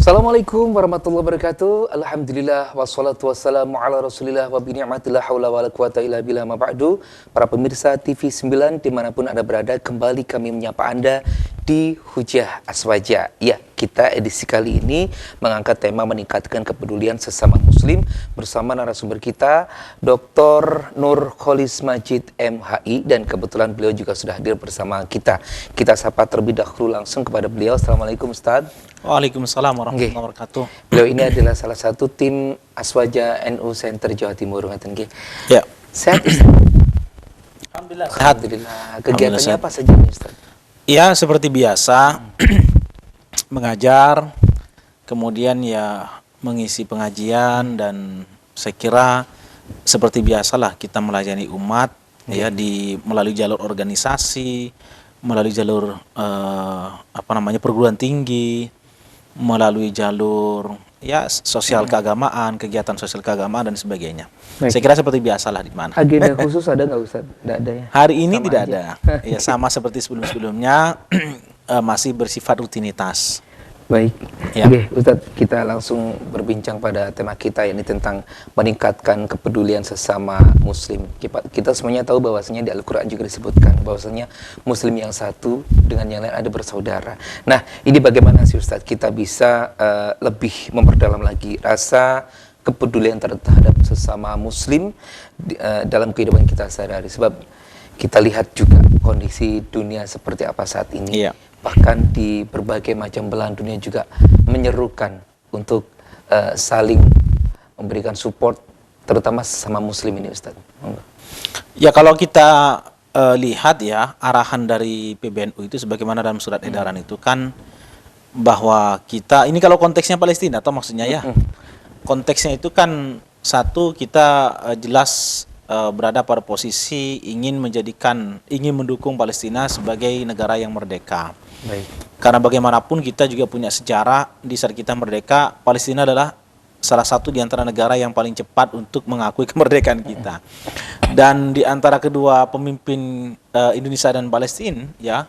Assalamualaikum warahmatullahi wabarakatuh. Alhamdulillah wassalatu wassalamu ala Rasulillah wa bi ni'matillah haula wala quwata illa billah ma ba'du. Para pemirsa TV 9 dimanapun Anda berada, kembali kami menyapa Anda di Hujah Aswaja. Ya, kita edisi kali ini mengangkat tema meningkatkan kepedulian sesama muslim bersama narasumber kita Dr. Nur Kholis Majid MHI, dan kebetulan beliau juga sudah hadir bersama kita. Kita sapa terlebih dahulu langsung kepada beliau. Assalamualaikum Ustaz. Waalaikumsalam warahmatullahi wabarakatuh. Beliau ini adalah salah satu tim Aswaja NU Center Jawa Timur. Ya. Sehat Ustaz? Alhamdulillah sehat. Alhamdulillah. Kegiatannya Alhamdulillah apa saja nih Ustaz? Ya, seperti biasa mengajar, kemudian ya mengisi pengajian, dan saya kira seperti biasalah kita melayani umat ya melalui jalur organisasi, melalui jalur perguruan tinggi, melalui jalur ya sosial keagamaan, kegiatan sosial keagamaan dan sebagainya. Baik. Saya kira seperti biasalah di mana. Agenda khusus ada nggak Ustaz? Nggak ada ya? Hari ini Sama tidak aja. ada. Ya sama seperti sebelum-sebelumnya masih bersifat rutinitas. Baik. Ya. Oke, Ustadz, kita langsung berbincang pada tema kita ini tentang meningkatkan kepedulian sesama muslim. Kita semuanya tahu bahwasanya di Al-Qur'an juga disebutkan bahwasanya muslim yang satu dengan yang lain ada bersaudara. Nah, ini bagaimana sih Ustadz kita bisa lebih memperdalam lagi rasa kepedulian terhadap sesama muslim dalam kehidupan kita sehari-hari, sebab kita lihat juga kondisi dunia seperti apa saat ini. Iya. Bahkan di berbagai macam belahan dunia juga menyerukan untuk saling memberikan support, terutama sesama muslim ini Ustaz. Ya, kalau kita lihat ya arahan dari PBNU itu sebagaimana dalam surat edaran itu kan, bahwa kita ini kalau konteksnya Palestina atau maksudnya ya konteksnya itu kan satu, kita jelas berada pada posisi ingin mendukung Palestina sebagai negara yang merdeka. Baik. Karena bagaimanapun kita juga punya sejarah, di saat kita merdeka, Palestina adalah salah satu di antara negara yang paling cepat untuk mengakui kemerdekaan kita. Dan di antara kedua pemimpin Indonesia dan Palestina ya,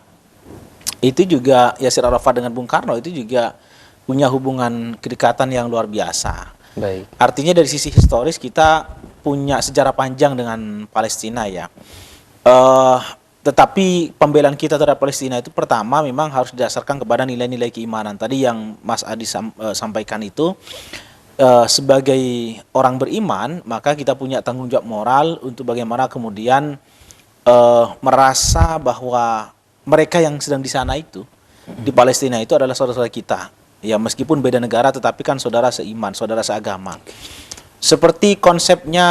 itu juga Yasir Arafat dengan Bung Karno itu juga punya hubungan kedekatan yang luar biasa. Baik. Artinya dari sisi historis kita punya sejarah panjang dengan Palestina ya. Tetapi pembelaan kita terhadap Palestina itu pertama memang harus didasarkan kepada nilai-nilai keimanan. Tadi yang Mas Adi sampaikan itu, sebagai orang beriman maka kita punya tanggung jawab moral untuk bagaimana kemudian merasa bahwa mereka yang sedang di sana itu, di Palestina itu adalah saudara-saudara kita. Ya, meskipun beda negara tetapi kan saudara seiman, saudara seagama. Seperti konsepnya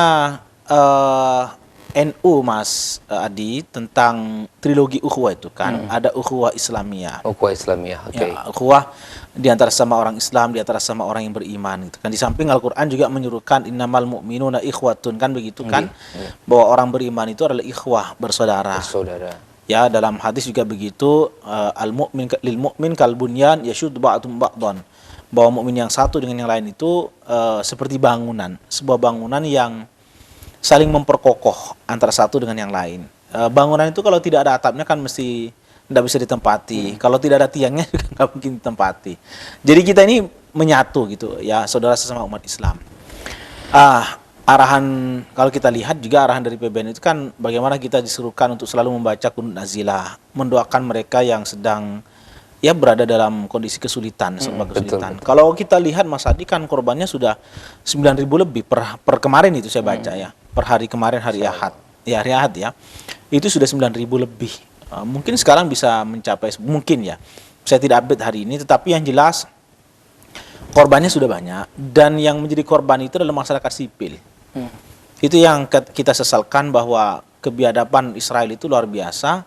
NU Mas Adi tentang trilogi ukhuwah itu kan, ada ukhuwah Islamiyah. Ukhuwah Islamiyah, oke. Ya, ukhuwah di antara sama orang Islam, di antara sama orang yang beriman gitu kan. Di samping Al-Qur'an juga menyuruhkan innamal mu'minuna ikhwatun kan, begitu kan? Bahwa orang beriman itu adalah ikhwah, bersaudara. Bersaudara. Ya, dalam hadis juga begitu, al-mu'min lil mu'min kal bunyan yashuddu ba'dhum ba'dhan. Bahwa mukmin yang satu dengan yang lain itu seperti bangunan, sebuah bangunan yang saling memperkokoh antara satu dengan yang lain. Bangunan itu kalau tidak ada atapnya kan mesti tidak bisa ditempati. Kalau tidak ada tiangnya juga nggak mungkin ditempati. Jadi kita ini menyatu gitu ya, saudara sesama umat Islam. Arahan kalau kita lihat juga arahan dari PBN itu kan bagaimana kita disuruhkan untuk selalu membaca qunut nazilah, mendoakan mereka yang sedang ya berada dalam kondisi kesulitan, serba kesulitan. Betul. Kalau kita lihat Mas Adi kan korbannya sudah 9.000 lebih per kemarin itu saya baca ya. Per hari kemarin hari Ahad. Ya, hari Ahad ya. Itu sudah 9.000 lebih. Mungkin sekarang bisa mencapai, mungkin ya. Saya tidak update hari ini, tetapi yang jelas korbannya sudah banyak, dan yang menjadi korban itu adalah masyarakat sipil. Itu yang kita sesalkan, bahwa kebiadaban Israel itu luar biasa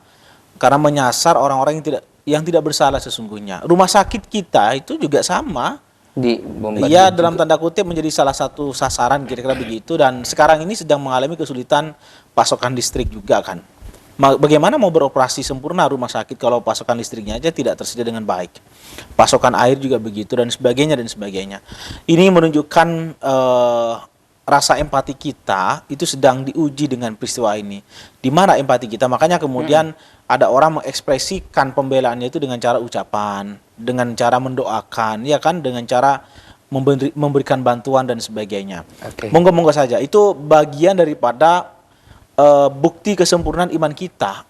karena menyasar orang-orang yang tidak bersalah sesungguhnya. Rumah sakit kita itu juga sama. Ya, dalam tanda kutip menjadi salah satu sasaran kira-kira begitu, dan sekarang ini sedang mengalami kesulitan pasokan listrik juga kan. Bagaimana mau beroperasi sempurna rumah sakit kalau pasokan listriknya aja tidak tersedia dengan baik. Pasokan air juga begitu dan sebagainya dan sebagainya. Ini menunjukkan rasa empati kita itu sedang diuji dengan peristiwa ini. Di mana empati kita? Makanya kemudian ada orang mengekspresikan pembelaannya itu dengan cara ucapan, dengan cara mendoakan, ya kan, dengan cara memberikan bantuan dan sebagainya. Oke. Monggo-monggo saja. Itu bagian daripada bukti kesempurnaan iman kita.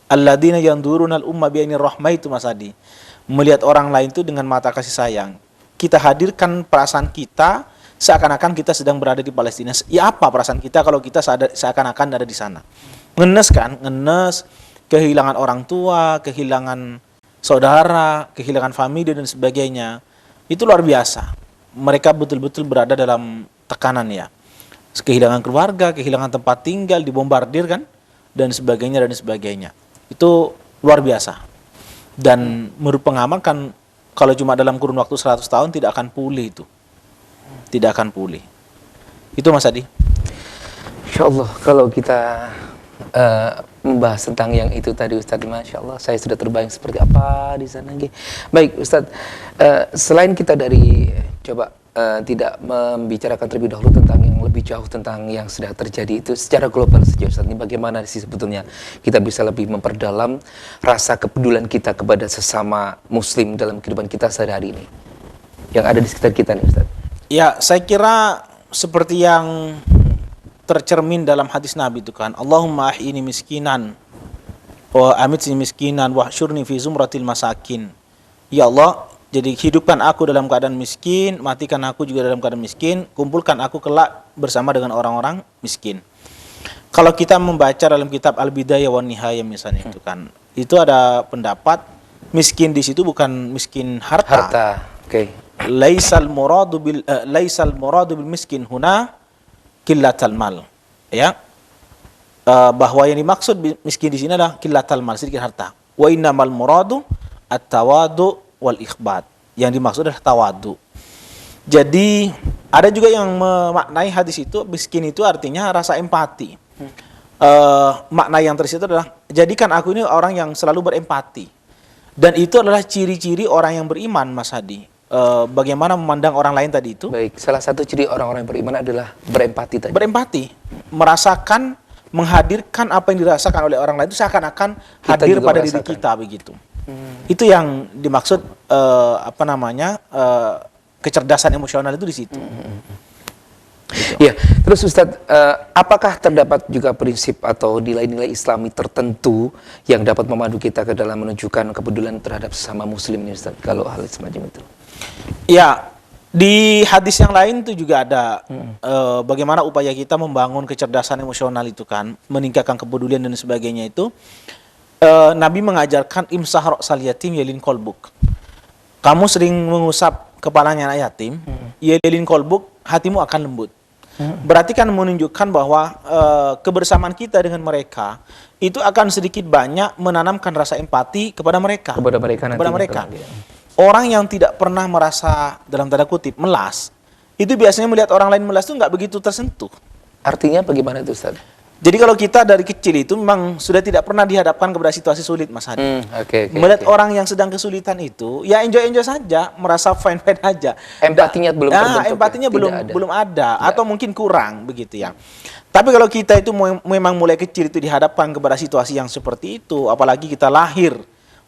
Alladzina yanduruna al-umma bi'ainir rahmah itu Mas Adi. Melihat orang lain itu dengan mata kasih sayang. Kita hadirkan perasaan kita seakan-akan kita sedang berada di Palestina. Ya apa perasaan kita kalau kita seakan-akan ada di sana? Ngenes kan? Ngenes, kehilangan orang tua, kehilangan saudara, kehilangan famili dan sebagainya. Itu luar biasa. Mereka betul-betul berada dalam tekanan ya. Kehilangan keluarga, kehilangan tempat tinggal, dibombardir kan? Dan sebagainya dan sebagainya. Itu luar biasa. Dan menurut pengamat kan kalau cuma dalam kurun waktu 100 tahun tidak akan pulih itu. Tidak akan pulih. Itu Mas Adi. Insya Allah kalau kita membahas tentang yang itu tadi Ustadz, Masya Allah saya sudah terbayang seperti apa di sana. Baik Ustadz, selain kita dari coba tidak membicarakan terlebih dahulu tentang yang lebih jauh tentang yang sudah terjadi itu secara global saja Ustadz, ini bagaimana sih sebetulnya kita bisa lebih memperdalam rasa kepedulian kita kepada sesama muslim dalam kehidupan kita sehari-hari ini yang ada di sekitar kita nih Ustadz. Ya, saya kira seperti yang tercermin dalam hadis Nabi itu kan, Allahumma ahyini miskinan wa amitni miskinan wahsyurni fi zumratil masakin. Ya Allah, jadi hidupkan aku dalam keadaan miskin, matikan aku juga dalam keadaan miskin, kumpulkan aku kelak bersama dengan orang-orang miskin. Kalau kita membaca dalam kitab Al-Bidayah wan Nihayah misalnya itu kan, itu ada pendapat miskin di situ bukan miskin harta. Oke. Laisal muradu bil miskin huna qillatal mal. Ya. Bahwa yang dimaksud miskin di sini adalah qillatal mal, sedikit harta. Wa innamal muradu at-tawadu wal ikhbat. Yang dimaksud adalah tawadu. Jadi ada juga yang memaknai hadis itu miskin itu artinya rasa empati. Makna yang tersirat adalah jadikan aku ini orang yang selalu berempati. Dan itu adalah ciri-ciri orang yang beriman Mas Hadi. Bagaimana memandang orang lain tadi itu? Baik, salah satu ciri orang-orang yang beriman adalah berempati tadi. Berempati, merasakan, menghadirkan apa yang dirasakan oleh orang lain itu seakan-akan hadir pada diri kita begitu. Itu yang dimaksud kecerdasan emosional itu di situ. Ya, terus Ustadz, apakah terdapat juga prinsip atau nilai-nilai Islami tertentu yang dapat memandu kita ke dalam menunjukkan kepedulian terhadap sesama Muslim ini, Ustadz? Kalau hal semacam itu. Ya, di hadis yang lain itu juga ada bagaimana upaya kita membangun kecerdasan emosional itu kan, meningkatkan kepedulian dan sebagainya itu. Nabi mengajarkan imsah ra'sal yatim yalin kolbuk. Kamu sering mengusap kepalanya anak yatim, yalin kolbuk, hatimu akan lembut. Berarti kan menunjukkan bahwa kebersamaan kita dengan mereka itu akan sedikit banyak menanamkan rasa empati kepada mereka. Kepada mereka nanti. Kepada mereka. Orang yang tidak pernah merasa dalam tanda kutip melas, itu biasanya melihat orang lain melas itu nggak begitu tersentuh. Artinya bagaimana itu Ustaz? Jadi kalau kita dari kecil itu memang sudah tidak pernah dihadapkan kepada situasi sulit Mas Hadi. Melihat orang yang sedang kesulitan itu, ya enjoy saja, merasa fine-fine aja. Empatinya belum terbentuk. Empatinya belum ada atau mungkin kurang begitu ya. Tapi kalau kita itu memang mulai kecil itu dihadapkan kepada situasi yang seperti itu, apalagi kita lahir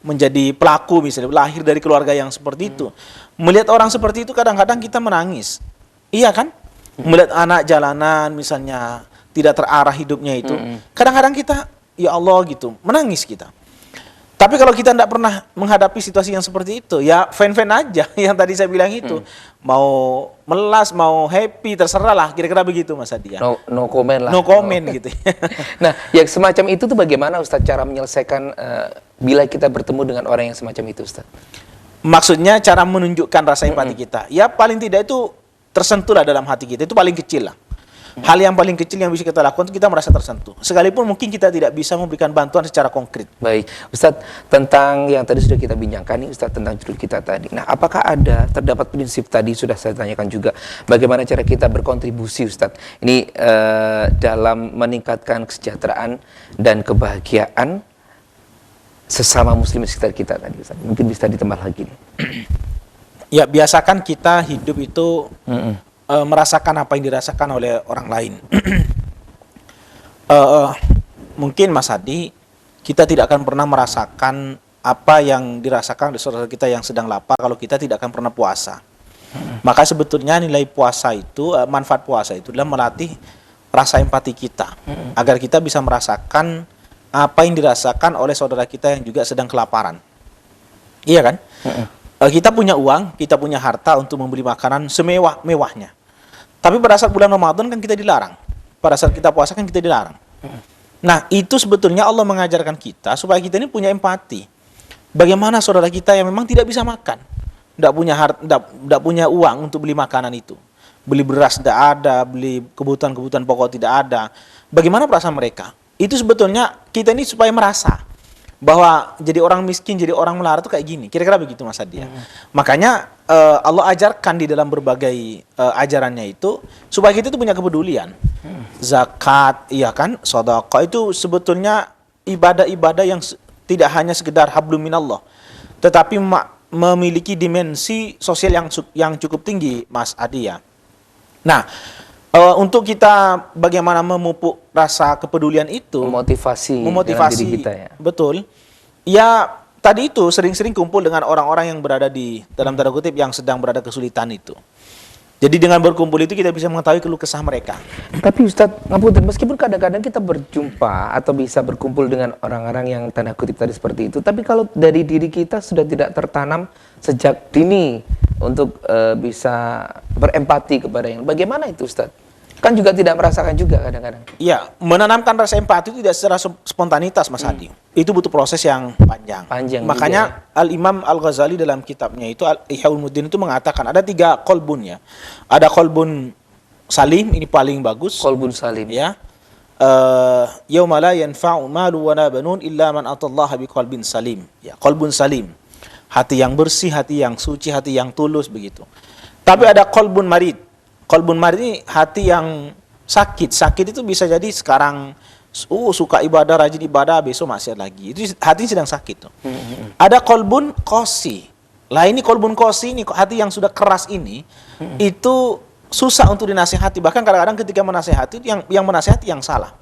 menjadi pelaku misalnya, lahir dari keluarga yang seperti itu. Melihat orang seperti itu kadang-kadang kita menangis. Iya kan? Melihat anak jalanan misalnya tidak terarah hidupnya itu. Kadang-kadang kita, ya Allah gitu, menangis kita. Tapi kalau kita tidak pernah menghadapi situasi yang seperti itu, ya fan-fan aja yang tadi saya bilang itu. Mau melas, mau happy, terserah lah, kira-kira begitu Mas Hadi. No comment lah. No comment gitu. Nah, yang semacam itu tuh bagaimana Ustaz cara menyelesaikan bila kita bertemu dengan orang yang semacam itu Ustaz? Maksudnya cara menunjukkan rasa empati kita. Ya paling tidak itu tersentuh lah dalam hati kita, itu paling kecil lah. Hal yang paling kecil yang bisa kita lakukan itu kita merasa tersentuh. Sekalipun mungkin kita tidak bisa memberikan bantuan secara konkret. Baik, Ustadz, tentang yang tadi sudah kita bincangkan nih Ustadz tentang judul kita tadi. Nah, apakah terdapat prinsip tadi sudah saya tanyakan juga bagaimana cara kita berkontribusi Ustadz ini dalam meningkatkan kesejahteraan dan kebahagiaan sesama muslim di sekitar kita tadi Ustadz. Mungkin bisa ditambah lagi nih. Ya, biasakan kita hidup itu merasakan apa yang dirasakan oleh orang lain. Eh, Mungkin Mas Hadi, kita tidak akan pernah merasakan apa yang dirasakan oleh saudara kita yang sedang lapar kalau kita tidak akan pernah puasa. Maka sebetulnya nilai puasa itu, manfaat puasa itu adalah melatih rasa empati kita, agar kita bisa merasakan apa yang dirasakan oleh saudara kita yang juga sedang kelaparan. Iya kan? Kita punya uang, kita punya harta untuk membeli makanan semewah-mewahnya. Tapi pada saat bulan Ramadan kan kita dilarang. Pada saat kita puasa kan kita dilarang. Nah, itu sebetulnya Allah mengajarkan kita supaya kita ini punya empati. Bagaimana saudara kita yang memang tidak bisa makan, tidak punya uang untuk beli makanan itu, beli beras tidak ada, beli kebutuhan-kebutuhan pokok tidak ada. Bagaimana perasaan mereka? Itu sebetulnya kita ini supaya merasa bahwa jadi orang miskin, jadi orang melarat itu kayak gini. Kira-kira begitu Mas Hadi. Makanya Allah ajarkan di dalam berbagai ajarannya itu supaya kita itu punya kepedulian. Zakat, iya kan, sedekah itu sebetulnya ibadah-ibadah yang tidak hanya sekedar hablum minallah, tetapi memiliki dimensi sosial yang cukup tinggi, Mas Hadi ya. Nah, untuk kita bagaimana memupuk rasa kepedulian itu, memotivasi dalam diri kita ya. Betul. Ya, tadi itu sering-sering kumpul dengan orang-orang yang berada di dalam tanda kutip yang sedang berada kesulitan itu. Jadi dengan berkumpul itu kita bisa mengetahui keluh kesah mereka. Tapi Ustadz, ngapunten, meskipun kadang-kadang kita berjumpa atau bisa berkumpul dengan orang-orang yang tanda kutip tadi seperti itu, tapi kalau dari diri kita sudah tidak tertanam sejak dini untuk bisa berempati kepada yang, bagaimana itu Ustadz? Kan juga tidak merasakan juga kadang-kadang. Iya, menanamkan rasa empati itu tidak secara spontanitas Mas Hadi. Itu butuh proses yang panjang. Makanya juga, Al-Imam Al-Ghazali dalam kitabnya itu Ihya Ulumuddin itu mengatakan ada 3 qalbun ya. Ada qalbun salim, ini paling bagus. Qalbun salim ya. Yauma la yanfa'u malu wa la banun illa man atallaha biqalbin salim. Ya, qalbun salim. Hati yang bersih, hati yang suci, hati yang tulus begitu. Tapi ada qalbun marid. Qalbun marid ini hati yang sakit. Sakit itu bisa jadi sekarang suka ibadah, rajin ibadah, besok maksiat lagi. Itu hati sedang sakit tuh. Ada qalbun qasi. Lah ini qalbun qasi ini, hati yang sudah keras ini, itu susah untuk dinasihati. Bahkan kadang-kadang ketika menasihati yang menasihati yang salah.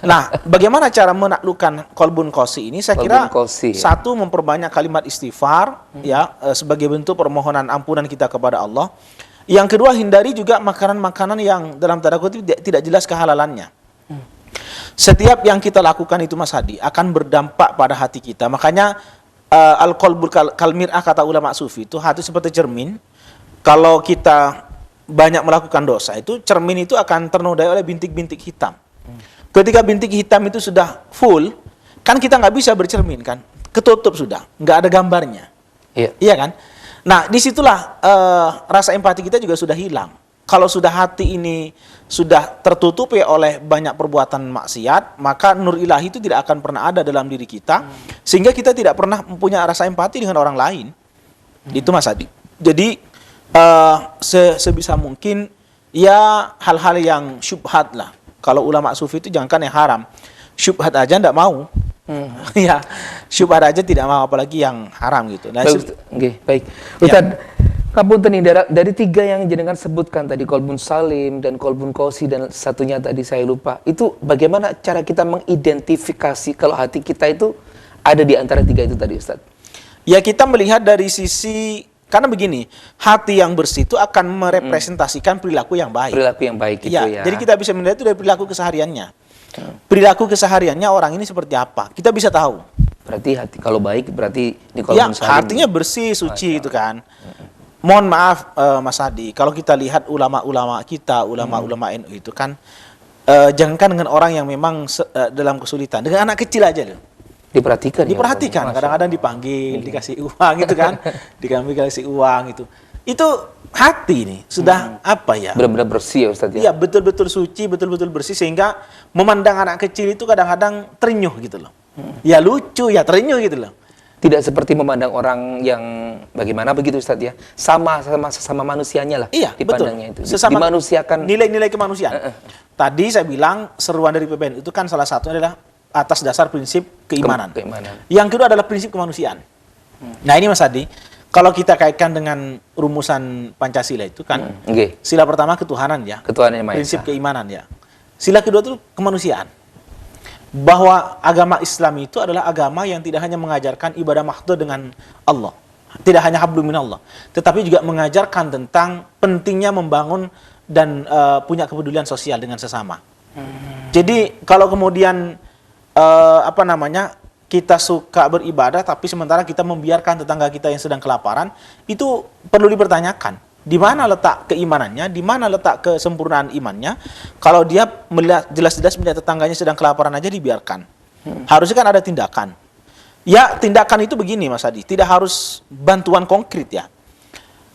Nah, bagaimana cara menaklukkan qalbun qasi ini? Saya kira satu, memperbanyak kalimat istighfar ya, sebagai bentuk permohonan ampunan kita kepada Allah. Yang kedua, hindari juga makanan-makanan yang dalam tanda kutip tidak jelas kehalalannya. Setiap yang kita lakukan itu Mas Hadi akan berdampak pada hati kita. Makanya al-qalbul kalmir'ah kata ulama sufi itu, hati seperti cermin. Kalau kita banyak melakukan dosa itu, cermin itu akan ternodai oleh bintik-bintik hitam. Ketika bintik hitam itu sudah full, kan kita nggak bisa bercermin kan, ketutup sudah, nggak ada gambarnya. Iya kan? Nah, disitulah rasa empati kita juga sudah hilang. Kalau sudah hati ini sudah tertutupi oleh banyak perbuatan maksiat, maka nur ilahi itu tidak akan pernah ada dalam diri kita, sehingga kita tidak pernah mempunyai rasa empati dengan orang lain. Itu Mas Hadi. Jadi sebisa mungkin ya hal-hal yang syubhat lah. Kalau ulama sufi itu jangankan yang haram, syubhat aja ndak mau. Ya, syubhat aja tidak mau, apalagi yang haram gitu. Nah, baik. Ustaz, ngapunten nih, dari 3 yang jenengan sebutkan tadi, qalbun salim dan qalbun qasi dan satunya tadi saya lupa. Itu bagaimana cara kita mengidentifikasi kalau hati kita itu ada di antara 3 itu tadi, Ustaz? Ya, kita melihat dari sisi, karena begini, hati yang bersih itu akan merepresentasikan perilaku yang baik. Perilaku yang baik itu ya. Jadi kita bisa melihat itu dari perilaku kesehariannya. Perilaku kesehariannya orang ini seperti apa, kita bisa tahu. Berarti hati kalau baik berarti ini qalbun salim. Artinya bersih, suci itu kan. Mohon maaf Mas Hadi, kalau kita lihat ulama-ulama kita, ulama-ulama NU itu kan, jangankan dengan orang yang memang dalam kesulitan, dengan anak kecil aja loh. Diperhatikan. Kadang-kadang dipanggil, dikasih uang gitu kan, dikasih uang itu. Itu hati nih sudah apa ya? Benar-benar bersih ya Ustaz ya. Iya, betul-betul suci, betul-betul bersih, sehingga memandang anak kecil itu kadang-kadang terenyuh gitu loh. Ya lucu, ya terenyuh gitu loh. Tidak seperti memandang orang yang bagaimana begitu Ustaz ya. Sama manusianya lah. Iya, dipandangnya betul. Itu. Dimanusiakan. Nilai-nilai kemanusiaan. Tadi saya bilang seruan dari PBN itu kan salah satunya adalah atas dasar prinsip keimanan. Yang kedua adalah prinsip kemanusiaan. Nah ini Mas Hadi, Kalau kita kaitkan dengan rumusan Pancasila itu kan, Nggih. sila pertama ketuhanan ya, Ketuhanan Yang Maha prinsip Esa. keimanan ya. Sila kedua itu kemanusiaan. Bahwa agama Islam itu adalah agama yang tidak hanya mengajarkan ibadah mahdoh dengan Allah, tidak hanya hablum minallah, tetapi juga mengajarkan tentang pentingnya membangun dan punya kepedulian sosial dengan sesama. Jadi kalau kemudian kita suka beribadah tapi sementara kita membiarkan tetangga kita yang sedang kelaparan, itu perlu dipertanyakan. Di mana letak keimanannya, di mana letak kesempurnaan imannya kalau dia melihat jelas-jelas melihat tetangganya sedang kelaparan aja dibiarkan. Harusnya kan ada tindakan. Ya, tindakan itu begini Mas Adi, tidak harus bantuan konkret ya.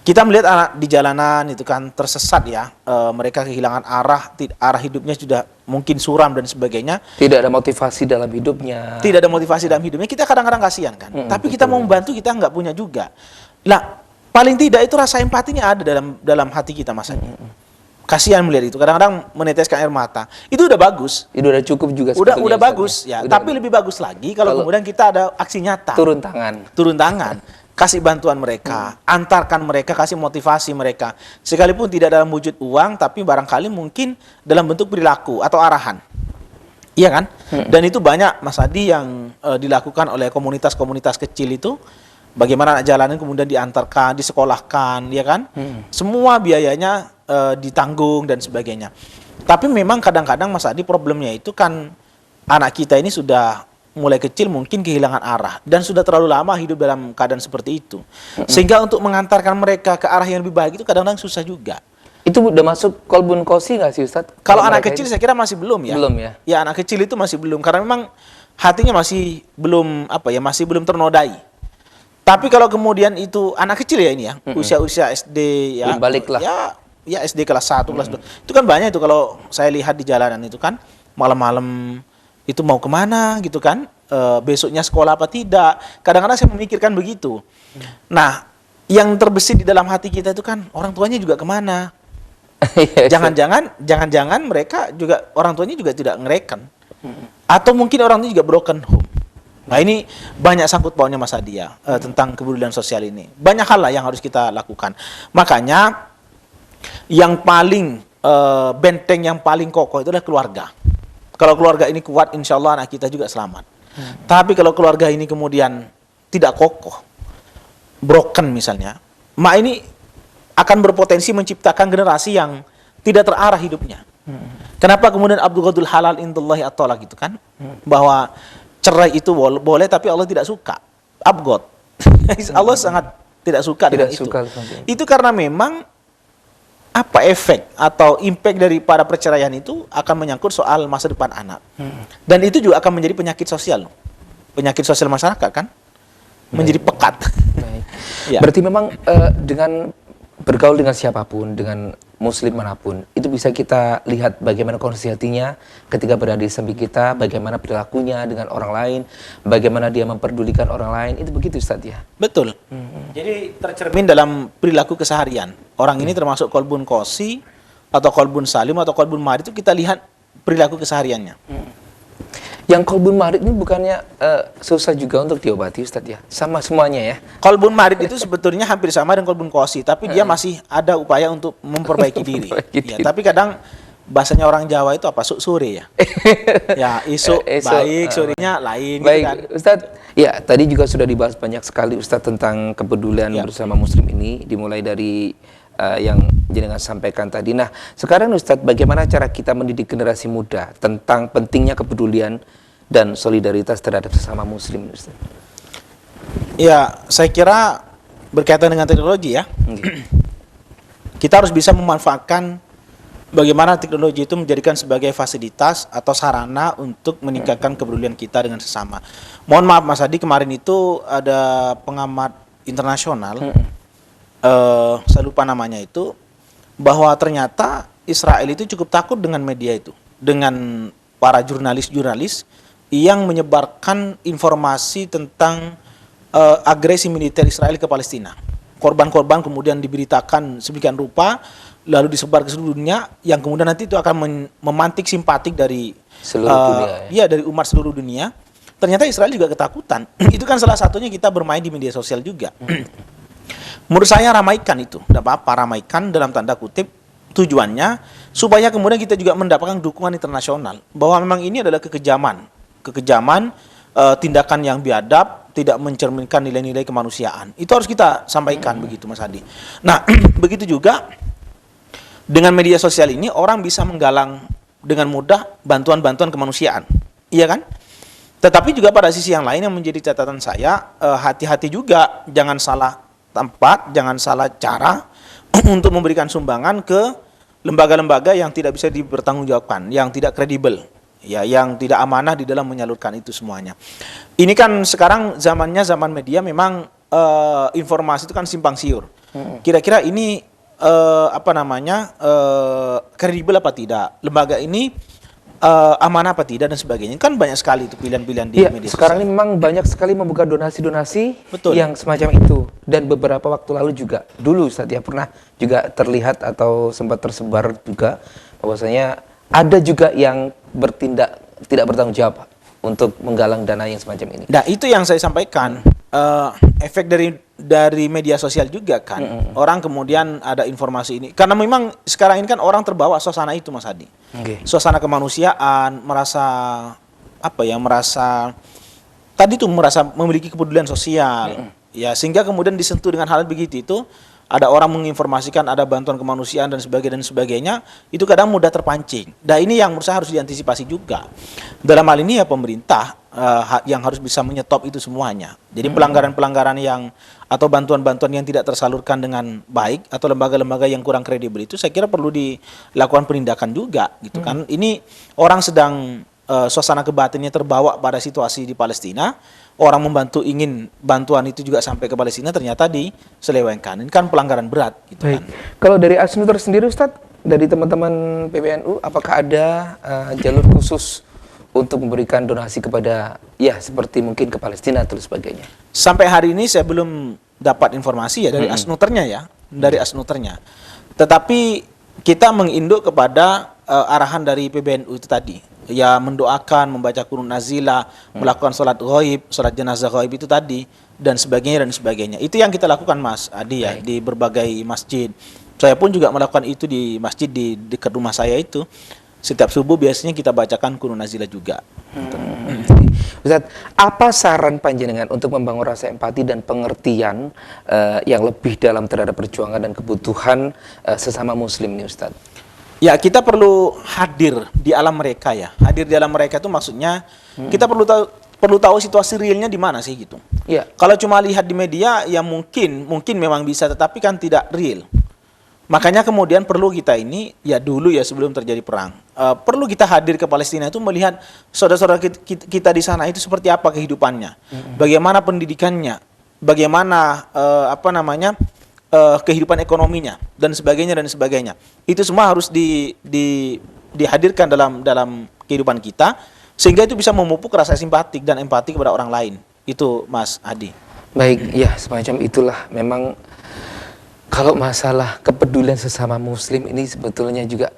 Kita melihat anak di jalanan itu kan tersesat ya, mereka kehilangan arah hidupnya sudah mungkin suram dan sebagainya. Tidak ada motivasi dalam hidupnya. Tidak ada motivasi dalam hidupnya, kita kadang-kadang kasihan kan. Tapi kita mau membantu kita nggak punya juga. Lah, paling tidak itu rasa empatinya ada dalam hati kita Mas Adi. Kasihan melihat itu, kadang-kadang meneteskan air mata. Itu udah bagus. Itu udah cukup juga Udah sebetulnya, bagus Ustaz, ya. Udah. Tapi lebih bagus lagi kalau kemudian kita ada aksi nyata. Turun tangan. Turun tangan, kasih bantuan mereka, antarkan mereka, kasih motivasi mereka. Sekalipun tidak dalam wujud uang, tapi barangkali mungkin dalam bentuk perilaku atau arahan. Iya kan? Dan itu banyak Mas Adi yang dilakukan oleh komunitas-komunitas kecil itu. Bagaimana anak jalanan kemudian diantarkan, disekolahkan, ya kan? Semua biayanya ditanggung dan sebagainya. Tapi memang kadang-kadang Mas Adi problemnya itu kan anak kita ini sudah mulai kecil mungkin kehilangan arah dan sudah terlalu lama hidup dalam keadaan seperti itu. Sehingga untuk mengantarkan mereka ke arah yang lebih baik itu kadang-kadang susah juga. Itu udah masuk kolbun kosi nggak sih Ustadz? Kalau anak kecil saya kira masih belum ya. Belum ya? Ya, anak kecil itu masih belum karena memang hatinya masih belum masih belum ternodai. Tapi kalau kemudian itu anak kecil ya ini ya, usia-usia SD ya. Belum balik lah. Ya SD kelas 1, kelas 2. Itu kan banyak itu kalau saya lihat di jalanan itu kan malam-malam itu mau kemana gitu kan, besoknya sekolah apa tidak. Kadang-kadang saya memikirkan begitu. Nah, yang terbesit di dalam hati kita itu kan orang tuanya juga kemana. Jangan-jangan mereka juga orang tuanya juga tidak ngereken. Atau mungkin orang tuanya juga broken home. Nah, ini banyak sangkut pautnya Mas Adi ya, tentang kepedulian sosial ini. Banyak hal lah yang harus kita lakukan. Makanya yang paling benteng yang paling kokoh itu adalah keluarga. Kalau keluarga ini kuat, insya Allah anak kita juga selamat. Tapi kalau keluarga ini kemudian tidak kokoh, broken misalnya, maka ini akan berpotensi menciptakan generasi yang tidak terarah hidupnya. Kenapa kemudian Abdul Ghadul halal indallahi at-talaq gitu kan? Bahwa cerai itu boleh tapi Allah tidak suka. Abghad. Allah sangat tidak suka dengan itu. Itu karena memang efek atau impact daripada perceraian itu akan menyangkut soal masa depan anak. Dan itu juga akan menjadi penyakit sosial. Penyakit sosial masyarakat kan? Menjadi pekat. Ya. Berarti memang dengan bergaul dengan siapapun, dengan muslim manapun, itu bisa kita lihat bagaimana kondisi hatinya ketika berada di samping kita, bagaimana perilakunya dengan orang lain, bagaimana dia memperdulikan orang lain, itu begitu Ustadz ya? Betul. Jadi tercermin dalam perilaku keseharian. Orang ini termasuk kolbun kosi, atau kolbun salim, atau kolbun marid, itu kita lihat perilaku kesehariannya. Yang kolbun marid ini bukannya susah juga untuk diobati Ustadz ya? Sama semuanya ya? Kolbun marid itu sebetulnya hampir sama dengan kolbun kosi, tapi dia masih ada upaya untuk memperbaiki diri. Ya, tapi kadang bahasanya orang Jawa itu apa? Sore ya. Ya, isuk baik, sorenya lain. Baik, gitu kan. Ustadz. Ya, tadi juga sudah dibahas banyak sekali Ustadz tentang kepedulian bersama muslim ini, dimulai dari yang jenengan sampaikan tadi. Nah, sekarang Ustadz, bagaimana cara kita mendidik generasi muda tentang pentingnya kepedulian dan solidaritas terhadap sesama muslim, Ustadz? Ya, saya kira berkaitan dengan teknologi ya. Kita harus bisa memanfaatkan bagaimana teknologi itu menjadikan sebagai fasilitas atau sarana untuk meningkatkan kepedulian kita dengan sesama. Mohon maaf Mas Adi, kemarin itu ada pengamat internasional, saya lupa namanya itu, bahwa ternyata Israel itu cukup takut dengan media itu, dengan para jurnalis-jurnalis yang menyebarkan informasi tentang agresi militer Israel ke Palestina. Korban-korban kemudian diberitakan sedemikian rupa, lalu disebar ke seluruh dunia, yang kemudian nanti itu akan memantik simpatik dari seluruh dunia. Ya, dari umat seluruh dunia. Ternyata Israel juga ketakutan. Itu kan salah satunya kita bermain di media sosial juga. Menurut saya ramaikan itu, tidak apa-apa, ramaikan dalam tanda kutip, tujuannya supaya kemudian kita juga mendapatkan dukungan internasional bahwa memang ini adalah kekejaman, tindakan yang biadab, tidak mencerminkan nilai-nilai kemanusiaan. Itu harus kita sampaikan begitu, Mas Adi. Nah, begitu juga dengan media sosial ini orang bisa menggalang dengan mudah bantuan-bantuan kemanusiaan, iya kan? Tetapi juga pada sisi yang lain yang menjadi catatan saya, hati-hati juga, jangan salah tempat, jangan salah cara untuk memberikan sumbangan ke lembaga-lembaga yang tidak bisa dipertanggungjawabkan, yang tidak kredibel, ya, yang tidak amanah di dalam menyalurkan itu semuanya. Ini kan sekarang zamannya zaman media, memang informasi itu kan simpang siur. Kira-kira ini kredibel apa tidak, lembaga ini amanah apa tidak, dan sebagainya. Kan banyak sekali itu pilihan-pilihan di media sosial. Sekarang ini memang banyak sekali membuka donasi-donasi yang semacam itu. Dan beberapa waktu lalu juga, dulu Ustaz ya, pernah juga terlihat atau sempat tersebar juga bahwasanya ada juga yang bertindak tidak bertanggung jawab untuk menggalang dana yang semacam ini. Nah, itu yang saya sampaikan, efek dari media sosial juga kan. Orang kemudian ada informasi ini, karena memang sekarang ini kan orang terbawa suasana itu, Mas Hadi. Suasana kemanusiaan, merasa merasa memiliki kepedulian sosial. Ya, sehingga kemudian disentuh dengan hal begitu itu, ada orang menginformasikan ada bantuan kemanusiaan dan sebagainya, itu kadang mudah terpancing. Dan ini yang menurut saya harus diantisipasi juga. Dalam hal ini ya pemerintah yang harus bisa menyetop itu semuanya. Jadi pelanggaran-pelanggaran yang atau bantuan-bantuan yang tidak tersalurkan dengan baik atau lembaga-lembaga yang kurang kredibel itu, saya kira perlu dilakukan penindakan juga gitu kan. Ini orang sedang suasana kebatinnya terbawa pada situasi di Palestina. Orang membantu, ingin bantuan itu juga sampai ke Palestina, ternyata diselewengkan. Ini kan pelanggaran berat gitu kan. Kalau dari Asnuter sendiri Ustadz, dari teman-teman PBNU, apakah ada jalur khusus untuk memberikan donasi kepada, ya seperti mungkin ke Palestina atau sebagainya? Sampai hari ini saya belum dapat informasi ya dari Asnuternya ya, dari Asnuternya. Tetapi kita menginduk kepada arahan dari PBNU itu tadi, ya mendoakan, membaca Qur'an nazilah, melakukan sholat ghaib, sholat jenazah ghaib itu tadi, dan sebagainya. Itu yang kita lakukan, Mas Adi, ya, di berbagai masjid. Saya pun juga melakukan itu di masjid di dekat rumah saya itu. Setiap subuh biasanya kita bacakan Qur'an nazilah juga. Ustaz, apa saran panjenengan untuk membangun rasa empati dan pengertian yang lebih dalam terhadap perjuangan dan kebutuhan sesama muslim nih Ustaz? Ya, kita perlu hadir di alam mereka ya. Hadir di alam mereka itu maksudnya kita perlu tahu situasi realnya di mana sih gitu. Ya. Kalau cuma lihat di media ya mungkin memang bisa, tetapi kan tidak real. Makanya kemudian perlu kita ini ya dulu ya sebelum terjadi perang, perlu kita hadir ke Palestina itu melihat saudara-saudara kita di sana itu seperti apa kehidupannya, bagaimana pendidikannya, bagaimana kehidupan ekonominya dan sebagainya. Itu semua harus dihadirkan dalam kehidupan kita sehingga itu bisa memupuk rasa simpatik dan empati kepada orang lain. Itu Mas Adi. Baik, ya semacam itulah memang. Kalau masalah kepedulian sesama muslim ini sebetulnya juga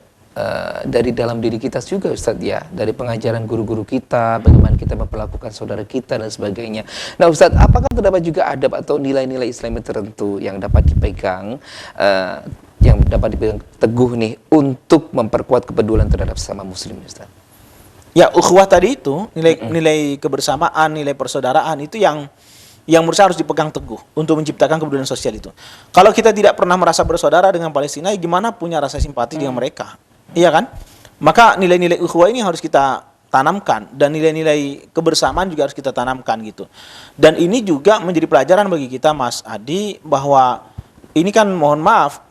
dari dalam diri kita juga Ustadz ya, dari pengajaran guru-guru kita, bagaimana kita memperlakukan saudara kita dan sebagainya. Nah Ustadz, apakah terdapat juga adab atau nilai-nilai Islami tertentu yang dapat dipegang teguh nih untuk memperkuat kepedulian terhadap sesama muslim Ustadz? Ya, ukhuwah tadi itu, nilai kebersamaan, nilai persaudaraan itu yang menurut saya harus dipegang teguh untuk menciptakan kepedulian sosial itu. Kalau kita tidak pernah merasa bersaudara dengan Palestina, gimana punya rasa simpati dengan mereka? Iya kan? Maka nilai-nilai ukhuwah ini harus kita tanamkan, dan nilai-nilai kebersamaan juga harus kita tanamkan gitu. Dan ini juga menjadi pelajaran bagi kita Mas Adi, bahwa ini kan mohon maaf